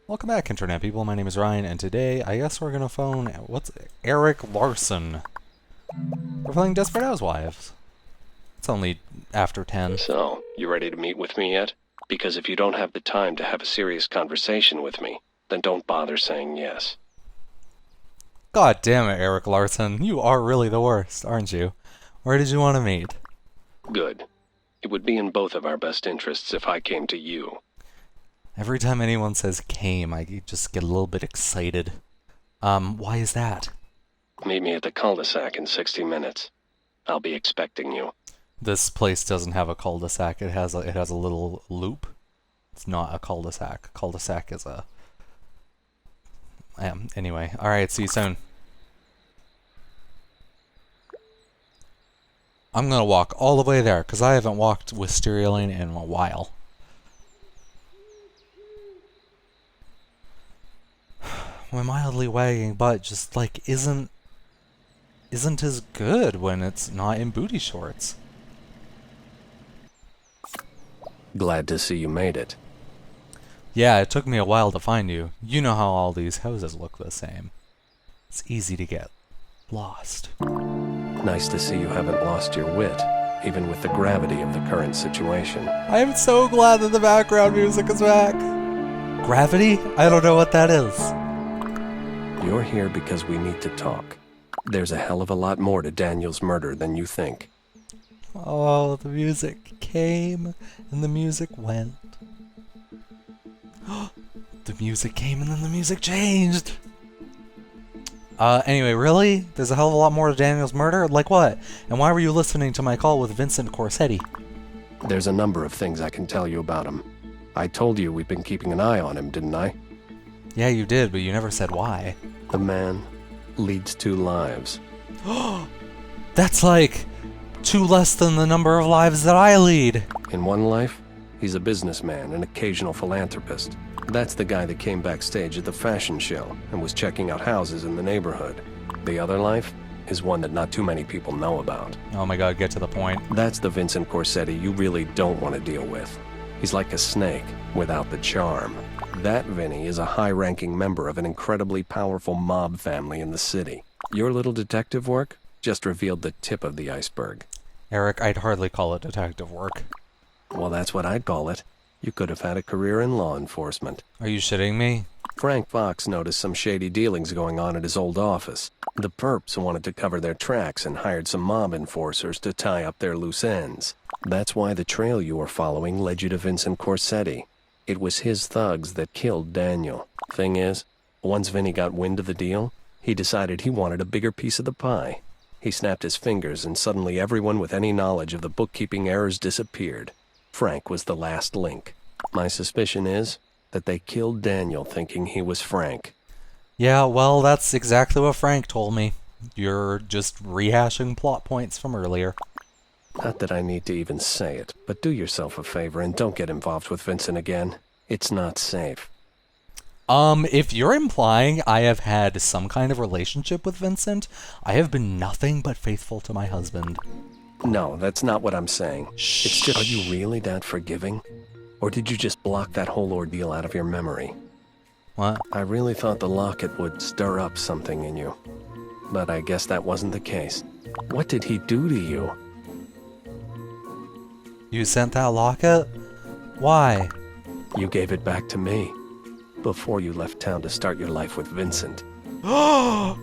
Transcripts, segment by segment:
Welcome back, Internet people. My name is Ryan, and today, I guess we're gonna phone... What's... Erik Larson. We're playing Desperate Housewives. It's only after 10. So, you ready to meet with me yet? Because if you don't have the time to have a serious conversation with me, then don't bother saying yes. God damn it, Erik Larson. You are really the worst, aren't you? Where did you want to meet? Good. It would be in both of our best interests if I came to you. Every time anyone says came, I just get a little bit excited. Why is that? Meet me at the cul-de-sac in 60 minutes. I'll be expecting you. This place doesn't have a cul-de-sac. It has a little loop. It's not a cul-de-sac. Cul-de-sac is a... Anyway, alright, see you soon. I'm gonna walk all the way there, because I haven't walked Wisteria Lane in a while. My mildly wagging butt just, like, isn't as good when it's not in booty shorts. Glad to see you made it. Yeah, it took me a while to find you. You know how all these houses look the same. It's easy to get lost. Nice to see you haven't lost your wit, even with the gravity of the current situation. I am so glad that the background music is back. Gravity? I don't know what that is. You're here because we need to talk. There's a hell of a lot more to Daniel's murder than you think. Oh, the music came and the music went. The music came and then the music changed. Anyway, really? There's a hell of a lot more to Daniel's murder? Like what? And why were you listening to my call with Vincent Corsetti? There's a number of things I can tell you about him. I told you we've been keeping an eye on him, didn't I? Yeah, you did, but you never said why. The man leads 2 lives. That's like 2 less than the number of lives that I lead. In one life, he's a businessman, an occasional philanthropist. That's the guy that came backstage at the fashion show and was checking out houses in the neighborhood. The other life is one that not too many people know about. Oh my god, get to the point. That's the Vincent Corsetti you really don't want to deal with. He's like a snake without the charm. That Vinny is a high-ranking member of an incredibly powerful mob family in the city. Your little detective work just revealed the tip of the iceberg. Erik, I'd hardly call it detective work. Well, that's what I'd call it. You could have had a career in law enforcement. Are you shitting me? Frank Fox noticed some shady dealings going on at his old office. The perps wanted to cover their tracks and hired some mob enforcers to tie up their loose ends. That's why the trail you were following led you to Vincent Corsetti. It was his thugs that killed Daniel. Thing is, once Vinny got wind of the deal, he decided he wanted a bigger piece of the pie. He snapped his fingers and suddenly everyone with any knowledge of the bookkeeping errors disappeared. Frank was the last link. My suspicion is that they killed Daniel thinking he was Frank. Yeah, well, that's exactly what Frank told me. You're just rehashing plot points from earlier. Not that I need to even say it, but do yourself a favor and don't get involved with Vincent again. It's not safe. If you're implying I have had some kind of relationship with Vincent, I have been nothing but faithful to my husband. No, that's not what I'm saying. Shh. It's just, are you really that forgiving? Or did you just block that whole ordeal out of your memory? What? I really thought the locket would stir up something in you. But I guess that wasn't the case. What did he do to you? You sent that locket? Why? You gave it back to me. Before you left town to start your life with Vincent. I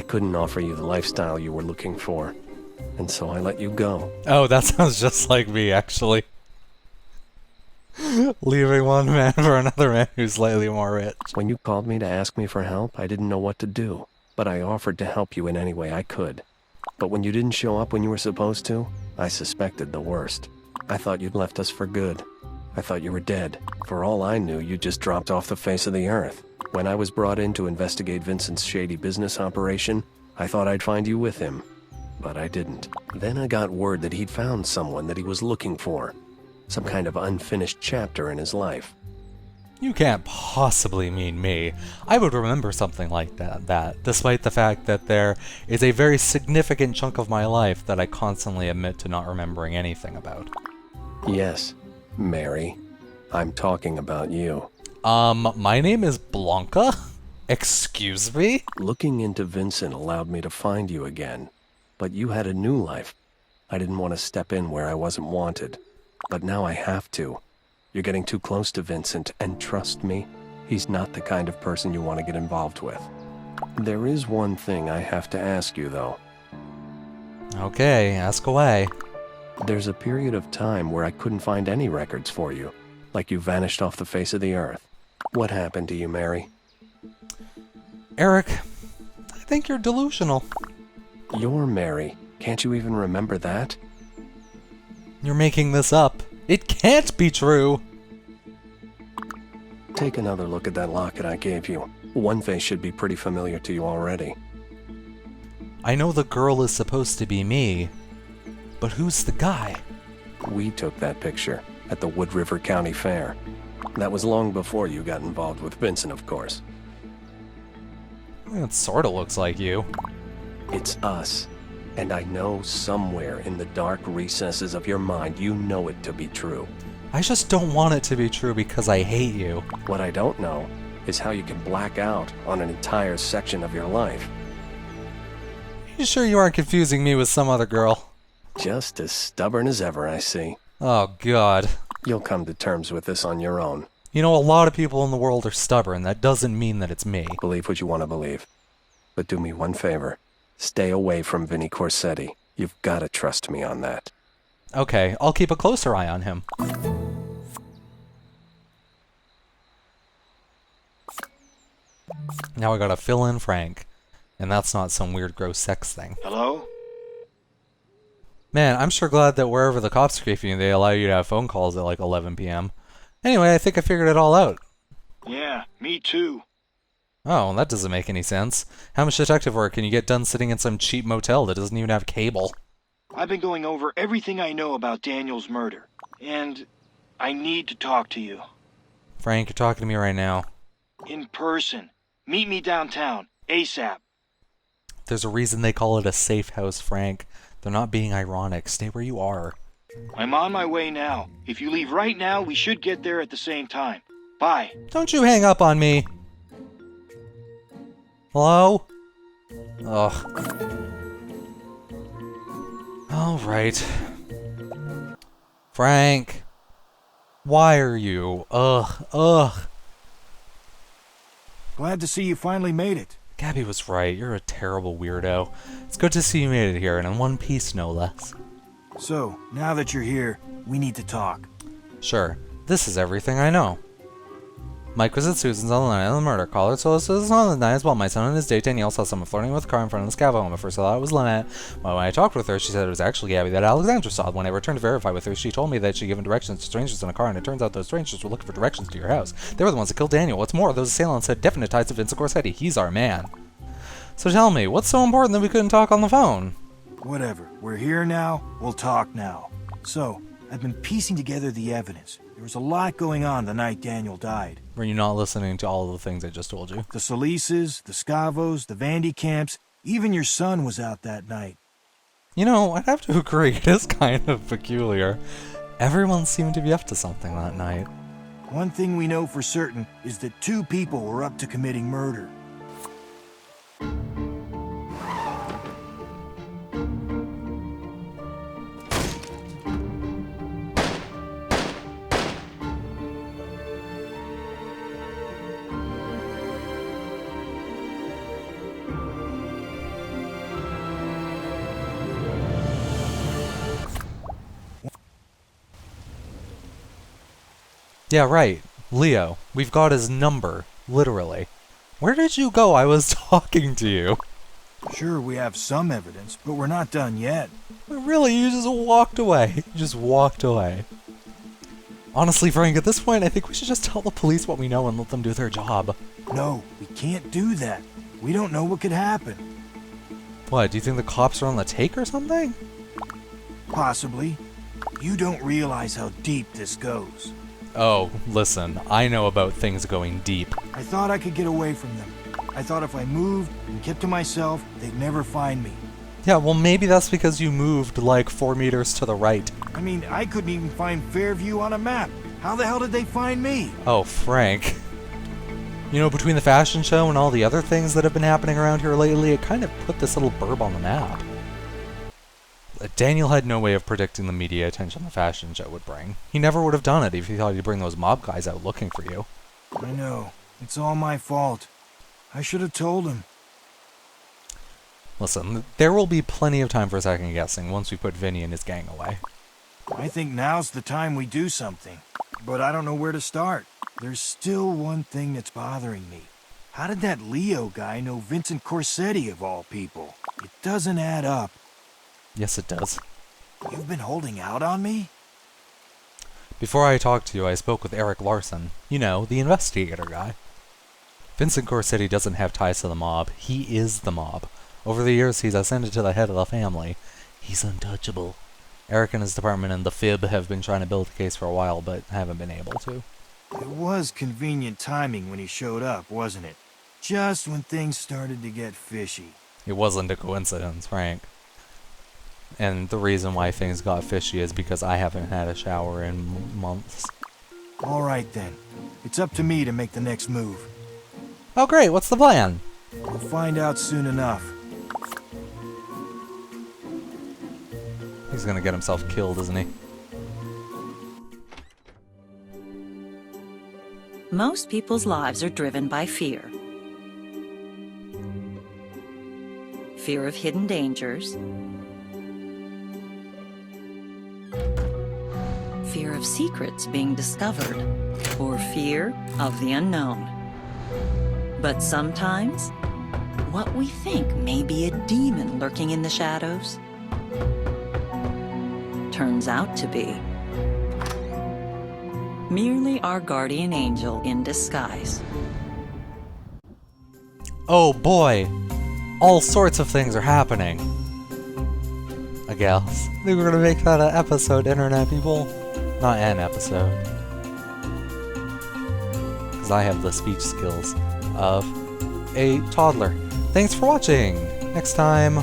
couldn't offer you the lifestyle you were looking for, and so I let you go. Oh, that sounds just like me, actually. Leaving one man for another man who's slightly more rich. When you called me to ask me for help, I didn't know what to do, but I offered to help you in any way I could. But when you didn't show up when you were supposed to, I suspected the worst. I thought you'd left us for good. I thought you were dead. For all I knew, you just dropped off the face of the earth. When I was brought in to investigate Vincent's shady business operation, I thought I'd find you with him. But I didn't. Then I got word that he'd found someone that he was looking for. Some kind of unfinished chapter in his life. You can't possibly mean me. I would remember something like that, despite the fact that there is a very significant chunk of my life that I constantly admit to not remembering anything about. Yes, Mary. I'm talking about you. My name is Blanca? Excuse me? Looking into Vincent allowed me to find you again. But you had a new life. I didn't want to step in where I wasn't wanted. But now I have to. You're getting too close to Vincent, and trust me, he's not the kind of person you want to get involved with. There is one thing I have to ask you, though. Okay, ask away. There's a period of time where I couldn't find any records for you, like you vanished off the face of the earth. What happened to you, Mary? Erik, I think you're delusional. You're Mary. Can't you even remember that? You're making this up. It can't be true! Take another look at that locket I gave you. One face should be pretty familiar to you already. I know the girl is supposed to be me, but who's the guy? We took that picture at the Wood River County Fair. That was long before you got involved with Vincent, of course. It sorta looks like you. It's us. And I know somewhere in the dark recesses of your mind you know it to be true. I just don't want it to be true because I hate you. What I don't know is how you can black out on an entire section of your life. You sure you aren't confusing me with some other girl? Just as stubborn as ever, I see. Oh, God. You'll come to terms with this on your own. You know, a lot of people in the world are stubborn. That doesn't mean that it's me. Believe what you want to believe. But do me one favor. Stay away from Vinnie Corsetti. You've got to trust me on that. Okay, I'll keep a closer eye on him. Now I gotta fill in Frank. And that's not some weird gross sex thing. Hello? Man, I'm sure glad that wherever the cops are keeping you, they allow you to have phone calls at like 11 p.m. Anyway, I think I figured it all out. Yeah, me too. Oh, well, that doesn't make any sense. How much detective work can you get done sitting in some cheap motel that doesn't even have cable? I've been going over everything I know about Daniel's murder, and I need to talk to you. Frank, you're talking to me right now. In person. Meet me downtown, ASAP. There's a reason they call it a safe house, Frank. They're not being ironic. Stay where you are. I'm on my way now. If you leave right now, we should get there at the same time. Bye. Don't you hang up on me! Hello? Ugh. Alright. Frank. Why are you? Ugh. Glad to see you finally made it. Gabby was right. You're a terrible weirdo. It's good to see you made it here, and in one piece, no less. So, now that you're here, we need to talk. Sure. This is everything I know. Mike was at Susan's on the night of the murder. Caller told us on the night as well. My son on his date, Danielle, saw someone flirting with a car in front of the scaffold home. At first I thought it was Lynette. But when I talked with her, she said it was actually Gabby that Alexandra saw. When I returned to verify with her, she told me that she'd given directions to strangers in a car, and it turns out those strangers were looking for directions to your house. They were the ones that killed Daniel. What's more, those assailants had definite ties to Vincent Corsetti. He's our man. So tell me, what's so important that we couldn't talk on the phone? Whatever. We're here now. We'll talk now. So, I've been piecing together the evidence. There was a lot going on the night Daniel died. Were you not listening to all of the things I just told you? The Solises, the Scavos, the Vandy Camps, even your son was out that night. You know, I'd have to agree, it is kind of peculiar. Everyone seemed to be up to something that night. One thing we know for certain is that 2 people were up to committing murder. Yeah, right. Leo. We've got his number. Literally. Where did you go? I was talking to you. Sure, we have some evidence, but we're not done yet. Really, you just walked away. You just walked away. Honestly, Frank, at this point, I think we should just tell the police what we know and let them do their job. No, we can't do that. We don't know what could happen. What, do you think the cops are on the take or something? Possibly. You don't realize how deep this goes. Oh, listen, I know about things going deep. I thought I could get away from them. I thought if I moved and kept to myself, they'd never find me. Yeah, well maybe that's because you moved like 4 meters to the right. I mean, I couldn't even find Fairview on a map. How the hell did they find me? Oh, Frank. You know, between the fashion show and all the other things that have been happening around here lately, it kind of put this little burb on the map. Daniel had no way of predicting the media attention the fashion show would bring. He never would have done it if he thought he'd bring those mob guys out looking for you. I know. It's all my fault. I should have told him. Listen, there will be plenty of time for second guessing once we put Vinny and his gang away. I think now's the time we do something. But I don't know where to start. There's still one thing that's bothering me. How did that Leo guy know Vincent Corsetti of all people? It doesn't add up. Yes, it does. You've been holding out on me? Before I talked to you, I spoke with Erik Larson. You know, the investigator guy. Vincent Corsetti doesn't have ties to the mob. He is the mob. Over the years, he's ascended to the head of the family. He's untouchable. Erik and his department and the Fib have been trying to build a case for a while, but haven't been able to. It was convenient timing when he showed up, wasn't it? Just when things started to get fishy. It wasn't a coincidence, Frank. And the reason why things got fishy is because I haven't had a shower in months. All right then. It's up to me to make the next move. Oh great, what's the plan? We'll find out soon enough. He's gonna get himself killed, isn't he? Most people's lives are driven by fear. Fear of hidden dangers. Fear of secrets being discovered. Or fear of the unknown. But sometimes, what we think may be a demon lurking in the shadows turns out to be merely our guardian angel in disguise. Oh boy! All sorts of things are happening. I guess. I think we're gonna make that an episode, internet people. Not an episode. Because I have the speech skills of a toddler. Thanks for watching! Next time...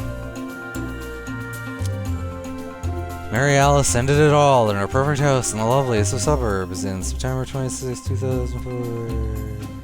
Mary Alice ended it all in her perfect house in the loveliest of suburbs in September 26, 2004.